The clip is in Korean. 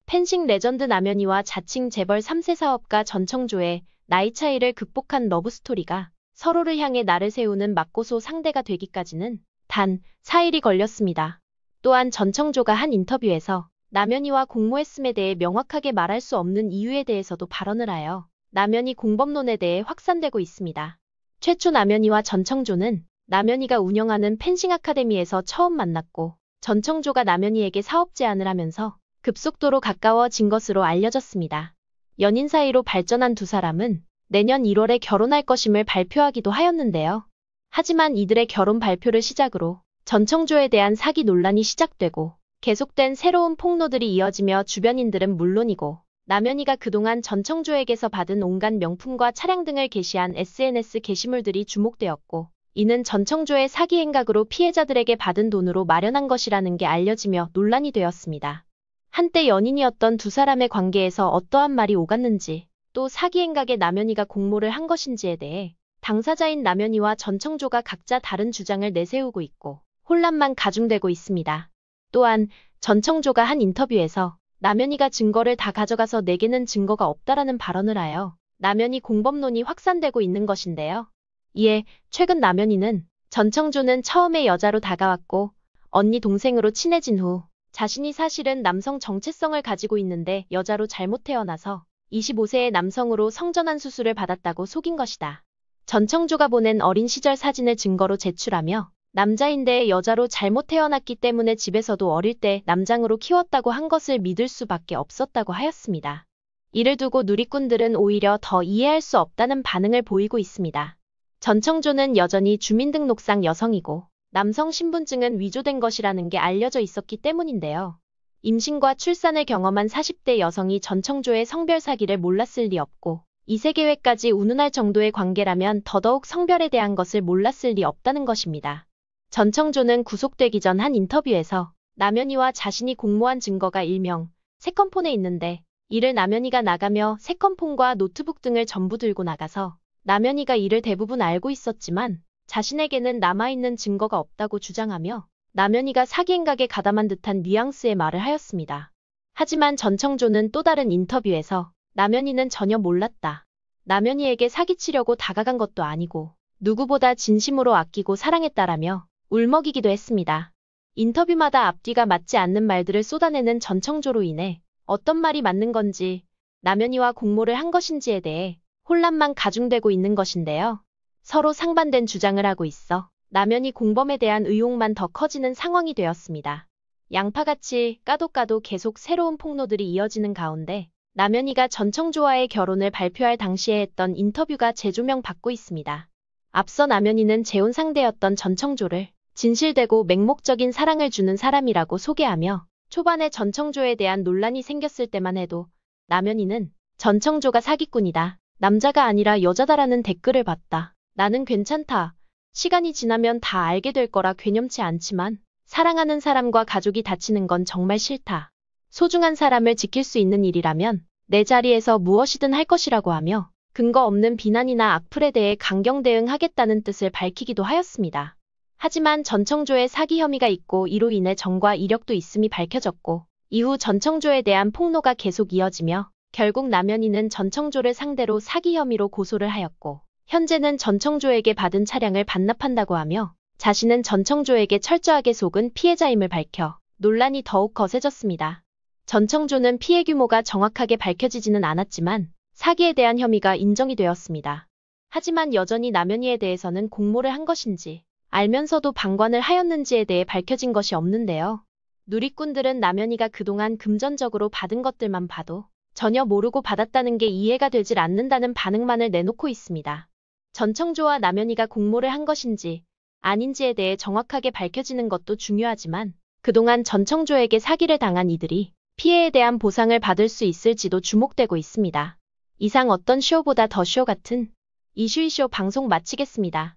펜싱 레전드 남현희와 자칭 재벌 3세 사업가 전청조의 나이 차이를 극복한 러브스토리가 서로를 향해 날을 세우는 맞고소 상대가 되기까지는 단 4일이 걸렸습니다. 또한 전청조가 한 인터뷰에서 남현희와 공모했음에 대해 명확하게 말할 수 없는 이유에 대해서도 발언을 하여 남현희 공범론에 대해 확산되고 있습니다. 최초 남현희와 전청조는 남현희가 운영하는 펜싱 아카데미에서 처음 만났고 전청조가 남현희에게 사업 제안을 하면서 급속도로 가까워진 것으로 알려졌습니다. 연인 사이로 발전한 두 사람은 내년 1월에 결혼할 것임을 발표하기도 하였는데요. 하지만 이들의 결혼 발표를 시작으로 전청조에 대한 사기 논란이 시작되고 계속된 새로운 폭로들이 이어지며 주변인들은 물론이고 남현희가 그동안 전청조에게서 받은 온갖 명품과 차량 등을 게시한 SNS 게시물들이 주목되었고 이는 전청조의 사기 행각으로 피해자들에게 받은 돈으로 마련한 것이라는 게 알려지며 논란이 되었습니다. 한때 연인이었던 두 사람의 관계에서 어떠한 말이 오갔는지 또 사기 행각에 남현희가 공모를 한 것인지에 대해 당사자인 남현희와 전청조가 각자 다른 주장을 내세우고 있고 혼란만 가중되고 있습니다. 또한 전청조가 한 인터뷰에서 남현희가 증거를 다 가져가서 내게는 증거가 없다라는 발언을 하여 남현희 공범론이 확산되고 있는 것인데요. 이에 최근 남현희는 전청조는 처음에 여자로 다가왔고 언니 동생으로 친해진 후 자신이 사실은 남성 정체성을 가지고 있는데 여자로 잘못 태어나서 25세의 남성으로 성전환 수술을 받았다고 속인 것이다. 전청조가 보낸 어린 시절 사진을 증거로 제출하며 남자인데 여자로 잘못 태어났기 때문에 집에서도 어릴 때 남장으로 키웠다고 한 것을 믿을 수밖에 없었다고 하였습니다. 이를 두고 누리꾼들은 오히려 더 이해할 수 없다는 반응을 보이고 있습니다. 전청조는 여전히 주민등록상 여성이고 남성 신분증은 위조된 것이라는 게 알려져 있었기 때문인데요. 임신과 출산을 경험한 40대 여성이 전청조의 성별 사기를 몰랐을 리 없고 이세계회까지 운운할 정도의 관계라면 더더욱 성별에 대한 것을 몰랐을 리 없다는 것입니다. 전청조는 구속되기 전 한 인터뷰에서 남현희와 자신이 공모한 증거가 일명 세컨폰에 있는데 이를 남현희가 나가며 세컨폰과 노트북 등을 전부 들고 나가서 남현희가 이를 대부분 알고 있었지만 자신에게는 남아있는 증거가 없다고 주장하며 남현희가 사기 행각에 가담한 듯한 뉘앙스의 말을 하였습니다. 하지만 전청조는 또 다른 인터뷰에서 남현희는 전혀 몰랐다. 남현희에게 사기치려고 다가간 것도 아니고 누구보다 진심으로 아끼고 사랑했다라며 울먹이기도 했습니다. 인터뷰마다 앞뒤가 맞지 않는 말들을 쏟아내는 전청조로 인해 어떤 말이 맞는 건지 남현희와 공모를 한 것인지에 대해 혼란만 가중되고 있는 것인데요. 서로 상반된 주장을 하고 있어 남현희 공범에 대한 의혹만 더 커지는 상황이 되었습니다. 양파같이 까도 계속 새로운 폭로들이 이어지는 가운데 남현희가 전청조와의 결혼을 발표할 당시에 했던 인터뷰가 재조명받고 있습니다. 앞서 남현희는 재혼 상대였던 전청조를 진실되고 맹목적인 사랑을 주는 사람이라고 소개하며 초반에 전청조에 대한 논란이 생겼을 때만 해도 남현희는 전청조가 사기꾼이다. 남자가 아니라 여자다라는 댓글을 봤다. 나는 괜찮다. 시간이 지나면 다 알게 될 거라 괴념치 않지만 사랑하는 사람과 가족이 다치는 건 정말 싫다. 소중한 사람을 지킬 수 있는 일이라면 내 자리에서 무엇이든 할 것이라고 하며 근거 없는 비난이나 악플에 대해 강경 대응하겠다는 뜻을 밝히기도 하였습니다. 하지만 전청조의 사기 혐의가 있고 이로 인해 정과 이력도 있음이 밝혀졌고 이후 전청조에 대한 폭로가 계속 이어지며 결국 남현희는 전청조를 상대로 사기 혐의로 고소를 하였고 현재는 전청조에게 받은 차량을 반납한다고 하며 자신은 전청조에게 철저하게 속은 피해자임을 밝혀 논란이 더욱 거세졌습니다. 전청조는 피해 규모가 정확하게 밝혀지지는 않았지만 사기에 대한 혐의가 인정이 되었습니다. 하지만 여전히 남현희에 대해서는 공모를 한 것인지 알면서도 방관을 하였는지에 대해 밝혀진 것이 없는데요. 누리꾼들은 남현희가 그동안 금전적으로 받은 것들만 봐도 전혀 모르고 받았다는 게 이해가 되질 않는다는 반응만을 내놓고 있습니다. 전청조와 남현희가 공모를 한 것인지 아닌지에 대해 정확하게 밝혀지는 것도 중요하지만 그동안 전청조에게 사기를 당한 이들이 피해에 대한 보상을 받을 수 있을지도 주목되고 있습니다. 이상 어떤 쇼보다 더 쇼 같은 이슈이쇼 방송 마치겠습니다.